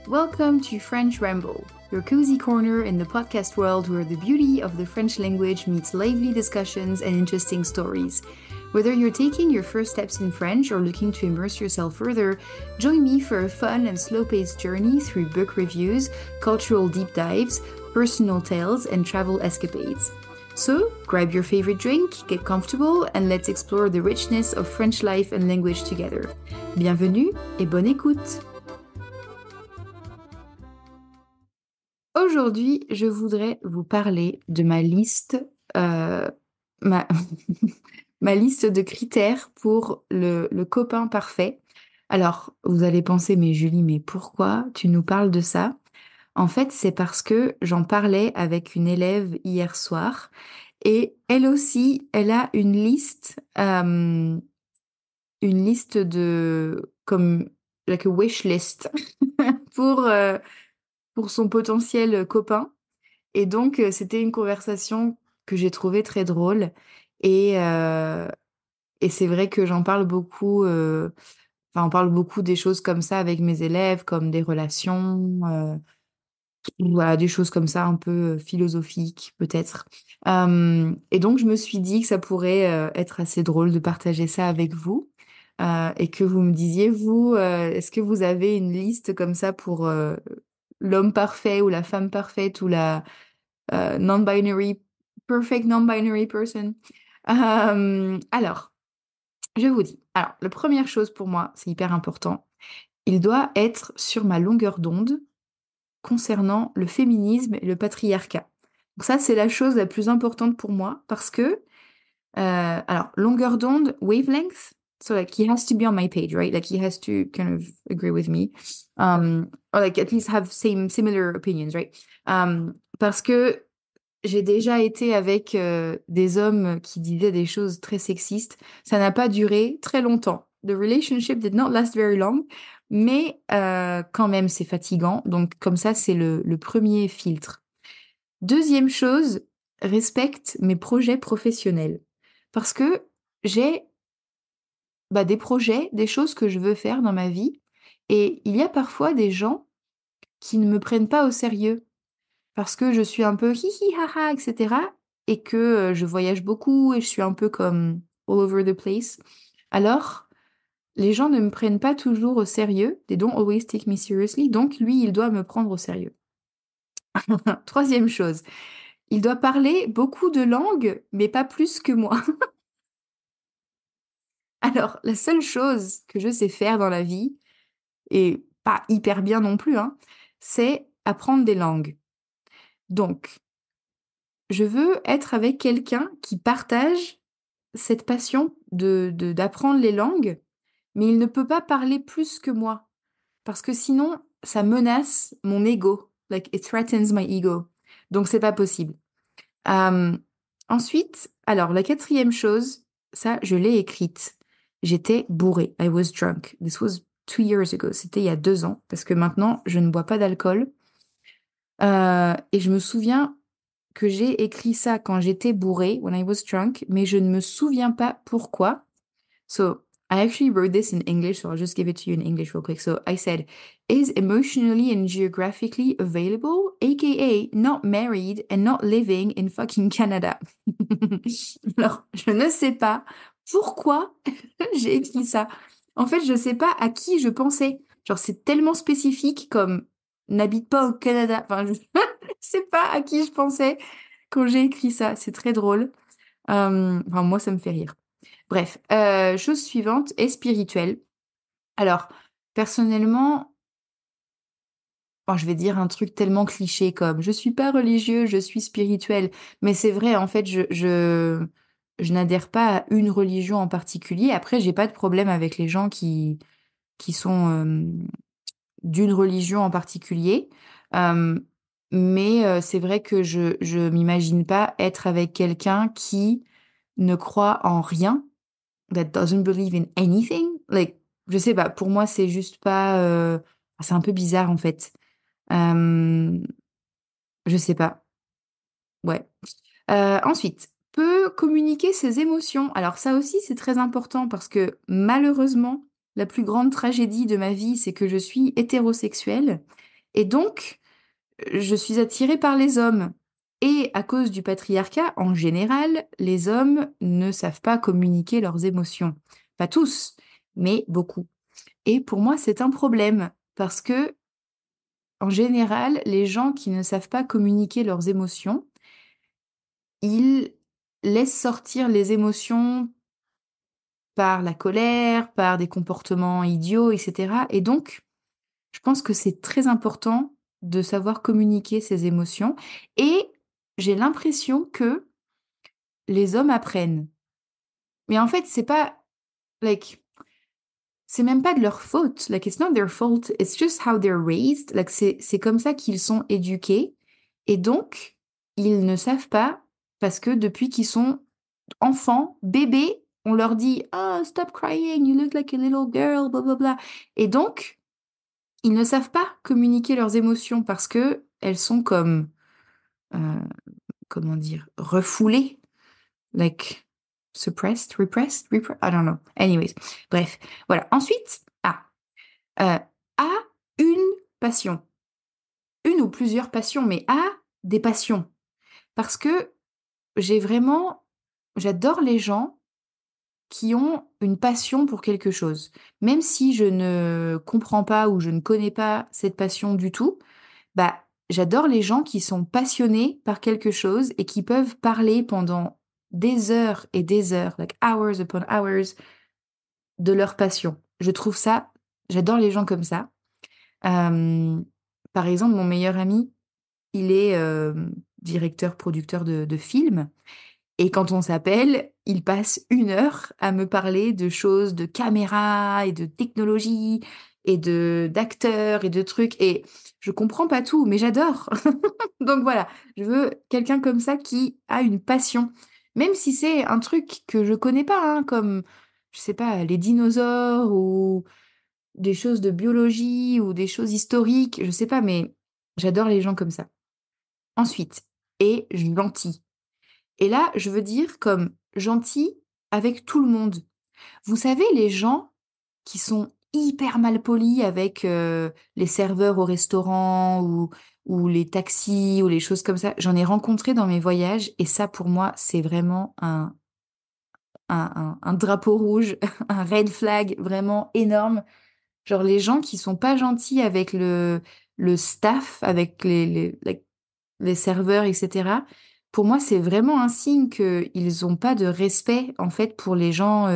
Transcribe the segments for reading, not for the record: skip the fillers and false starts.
Welcome to French Ramble, your cozy corner in the podcast world where the beauty of the French language meets lively discussions and interesting stories. Whether you're taking your first steps in French or looking to immerse yourself further, join me for a fun and slow-paced journey through book reviews, cultural deep dives, personal tales, and travel escapades. So, grab your favorite drink, get comfortable, and let's explore the richness of French life and language together. Bienvenue et bonne écoute! Aujourd'hui, je voudrais vous parler de ma liste, ma, ma liste de critères pour le copain parfait. Alors, vous allez penser, mais Julie, mais pourquoi tu nous parles de ça? En fait, c'est parce que j'en parlais avec une élève hier soir et elle aussi, elle a une liste de, comme, like a wish list pour, euh, pour son potentiel copain. Et donc, c'était une conversation que j'ai trouvée très drôle. Et, euh, et c'est vrai que j'en parle beaucoup, enfin, on parle beaucoup des choses comme ça avec mes élèves, comme des relations, voilà, des choses comme ça un peu philosophiques, peut-être. Et donc, je me suis dit que ça pourrait être assez drôle de partager ça avec vous. Et que vous me disiez, vous, est-ce que vous avez une liste comme ça pour l'homme parfait ou la femme parfaite ou la non-binary, perfect non-binary person. Alors, je vous dis. Alors, la première chose pour moi, c'est hyper important. Il doit être sur ma longueur d'onde concernant le féminisme et le patriarcat. Donc ça, c'est la chose la plus importante pour moi parce que, alors, longueur d'onde, wavelength, so like he has to be on my page, right? Like he has to kind of agree with me, or like at least have similar opinions, right? Parce que j'ai déjà été avec des hommes qui disaient des choses très sexistes. Ça n'a pas duré très longtemps. The relationship did not last very long, mais quand même, c'est fatigant. Donc, comme ça, c'est le premier filtre. Deuxième chose, respecte mes projets professionnels. Parce que j'ai des projets, des choses que je veux faire dans ma vie. Et il y a parfois des gens qui ne me prennent pas au sérieux parce que je suis un peu hi hi ha ha, etc. Et que je voyage beaucoup et je suis un peu comme all over the place. Alors, les gens ne me prennent pas toujours au sérieux. They don't always take me seriously. Donc, lui, il doit me prendre au sérieux. Troisième chose, il doit parler beaucoup de langues, mais pas plus que moi. Alors, la seule chose que je sais faire dans la vie, et pas hyper bien non plus, hein, c'est apprendre des langues. Donc, je veux être avec quelqu'un qui partage cette passion d'apprendre les langues, mais il ne peut pas parler plus que moi, parce que sinon, ça menace mon ego. Like, it threatens my ego. Donc, c'est pas possible. Euh, Ensuite, alors, la quatrième chose, ça, je l'ai écrite. J'étais bourrée. I was drunk. This was 2 years ago. C'était il y a 2 ans, parce que maintenant, je ne bois pas d'alcool. Et je me souviens que j'ai écrit ça quand j'étais bourrée, when I was drunk, mais je ne me souviens pas pourquoi. So I actually wrote this in English, so I'll just give it to you in English real quick. So I said, is emotionally and geographically available, aka not married and not living in fucking Canada. Alors, je ne sais pas pourquoi j'ai écrit ça. En fait, je ne sais pas à qui je pensais. Genre, c'est tellement spécifique comme n'habite pas au Canada. Enfin, je ne sais pas à qui je pensais quand j'ai écrit ça. C'est très drôle. Enfin, moi, ça me fait rire. Bref, chose suivante est spirituelle. Alors, personnellement, bon, je vais dire un truc tellement cliché comme je suis pas religieux, je suis spirituel. Mais c'est vrai, en fait, je n'adhère pas à une religion en particulier. Après, j'ai pas de problème avec les gens qui sont d'une religion en particulier. Euh, mais c'est vrai que je m'imagine pas être avec quelqu'un qui ne croit en rien, that doesn't believe in anything. Like, je sais pas, pour moi, c'est juste pas. C'est un peu bizarre en fait. Euh, je sais pas. Ouais. Ensuite, peut communiquer ses émotions. Alors, ça aussi, c'est très important parce que malheureusement, la plus grande tragédie de ma vie, c'est que je suis hétérosexuelle Et donc, je suis attirée par les hommes. Et à cause du patriarcat, en général, les hommes ne savent pas communiquer leurs émotions. Pas tous, mais beaucoup. Et pour moi, c'est un problème parce que, en général, les gens qui ne savent pas communiquer leurs émotions, ils laissent sortir les émotions par la colère, par des comportements idiots, etc. Et donc, je pense que c'est très important de savoir communiquer ses émotions. Et j'ai l'impression que les hommes apprennent. Mais en fait, c'est pas, like, c'est même pas de leur faute. Like, it's not their fault. It's just how they're raised. Like, c'est comme ça qu'ils sont éduqués. Et donc, ils ne savent pas parce que depuis qu'ils sont enfants, bébés, on leur dit, oh, stop crying, you look like a little girl, blah, blah, blah. Et donc, ils ne savent pas communiquer leurs émotions parce que elles sont comme, euh, comment dire, refoulées, like suppressed, I don't know. Anyways, bref, voilà. Ensuite, a une passion, une ou plusieurs passions, mais a des passions parce que j'ai vraiment, j'adore les gens qui ont une passion pour quelque chose, même si je ne comprends pas ou je ne connais pas cette passion du tout. Bah, j'adore les gens qui sont passionnés par quelque chose et qui peuvent parler pendant des heures, like hours upon hours, de leur passion. Je trouve ça, j'adore les gens comme ça. Euh, Par exemple, mon meilleur ami, il est directeur, producteur de films. Et quand on s'appelle, il passe 1 heure à me parler de choses, de caméra et de technologie et de d'acteurs et de trucs. Et je comprends pas tout, mais j'adore. Donc voilà, je veux quelqu'un comme ça qui a une passion. Même si c'est un truc que je connais pas, hein, comme, je sais pas, les dinosaures ou des choses de biologie ou des choses historiques, je sais pas, mais j'adore les gens comme ça. Ensuite, et gentil. Et là, je veux dire comme gentil avec tout le monde. Vous savez, les gens qui sont hyper malpolis avec les serveurs au restaurant ou les taxis ou les choses comme ça, j'en ai rencontré dans mes voyages et ça, pour moi, c'est vraiment un drapeau rouge, un red flag vraiment énorme. Genre les gens qui sont pas gentils avec le staff, avec les serveurs, etc. Pour moi, c'est vraiment un signe qu'ils n'ont pas de respect, en fait, pour les gens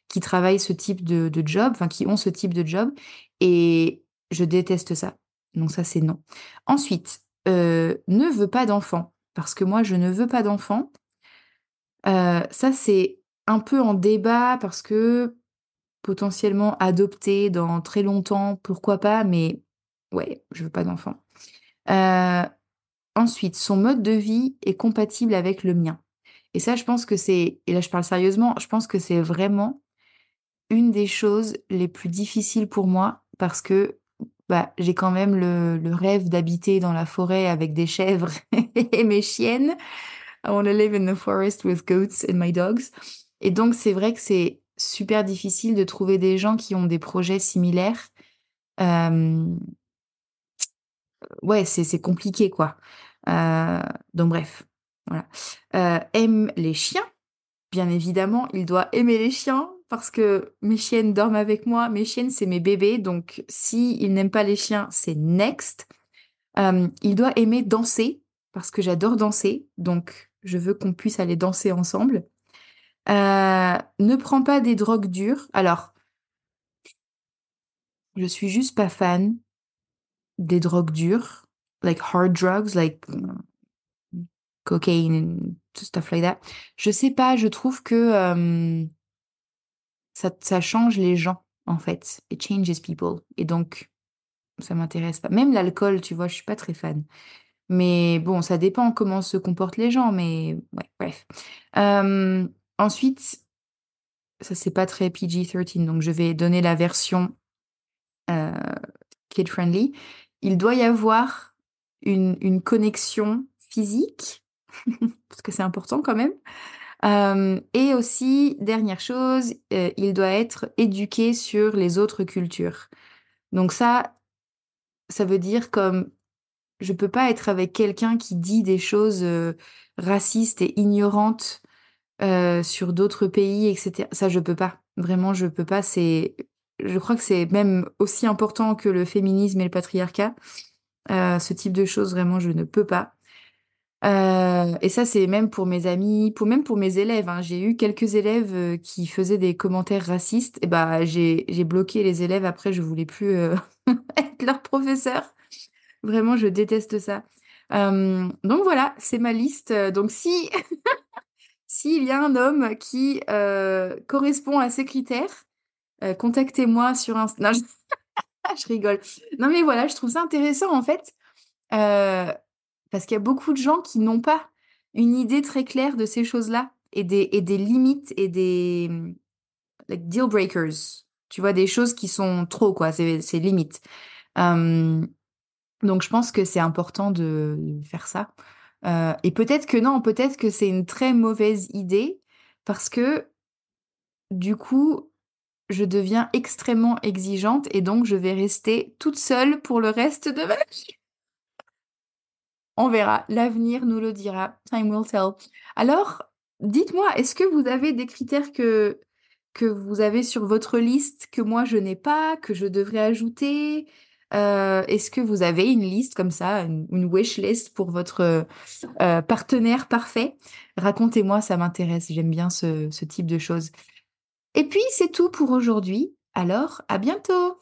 qui travaillent ce type de job, enfin, qui ont ce type de job. Et je déteste ça. Donc ça, c'est non. Ensuite, ne veux pas d'enfant. Parce que moi, je ne veux pas d'enfant. Ça, c'est un peu en débat parce que potentiellement adopter dans très longtemps, pourquoi pas, mais ouais, je veux pas d'enfant. Euh, Ensuite, son mode de vie est compatible avec le mien. Et ça, je pense que c'est, et là je parle sérieusement, je pense que c'est vraiment une des choses les plus difficiles pour moi parce que bah, j'ai quand même le rêve d'habiter dans la forêt avec des chèvres et mes chiennes. I want to live in the forest with goats and my dogs. Et donc, c'est vrai que c'est super difficile de trouver des gens qui ont des projets similaires. Euh, ouais, c'est compliqué, quoi. Euh, donc, bref, voilà. Aime les chiens, bien évidemment, il doit aimer les chiens parce que mes chiennes dorment avec moi. Mes chiennes, c'est mes bébés, donc si il n'aime pas les chiens, c'est next. Il doit aimer danser parce que j'adore danser, donc je veux qu'on puisse aller danser ensemble. Ne prends pas des drogues dures. Alors, je suis juste pas fan des drogues dures, like hard drugs, like cocaine and stuff like that. Je sais pas, je trouve que ça change les gens, en fait. It changes people. Et donc, ça m'intéresse pas. Même l'alcool, tu vois, je suis pas très fan. Mais bon, ça dépend comment se comportent les gens, mais ouais, bref. Euh, Ensuite, ça c'est pas très PG-13, donc je vais donner la version euh, kid-friendly. Il doit y avoir une connexion physique, parce que c'est important quand même. Et aussi, dernière chose, il doit être éduqué sur les autres cultures. Donc ça, ça veut dire comme je peux pas être avec quelqu'un qui dit des choses racistes et ignorantes sur d'autres pays, etc. Ça, je peux pas. Vraiment, je peux pas. Je crois que c'est même aussi important que le féminisme et le patriarcat. Ce type de choses, vraiment, je ne peux pas. Et ça, c'est même pour mes amis, même pour mes élèves, hein. J'ai eu quelques élèves qui faisaient des commentaires racistes. Et bah, j'ai bloqué les élèves. Après, je voulais plus être leur professeur. Vraiment, je déteste ça. Donc voilà, c'est ma liste. Donc si s'il y a un homme qui correspond à ces critères, contactez-moi sur Insta. Non, je rigole. Non mais voilà, je trouve ça intéressant en fait, euh, parce qu'il y a beaucoup de gens qui n'ont pas une idée très claire de ces choses-là et des limites et des like, deal breakers. Tu vois, des choses qui sont trop, quoi, c'est limite. Euh, donc je pense que c'est important de faire ça. Et peut-être que non, peut-être que c'est une très mauvaise idée parce que du coup, je deviens extrêmement exigeante et donc je vais rester toute seule pour le reste de ma vie. On verra, l'avenir nous le dira. Time will tell. Alors, dites-moi, est-ce que vous avez des critères que vous avez sur votre liste que moi je n'ai pas, que je devrais ajouter? Est-ce que vous avez une liste comme ça, une wish list pour votre partenaire parfait? Racontez-moi, ça m'intéresse, j'aime bien ce type de choses. Et puis, c'est tout pour aujourd'hui. Alors, à bientôt!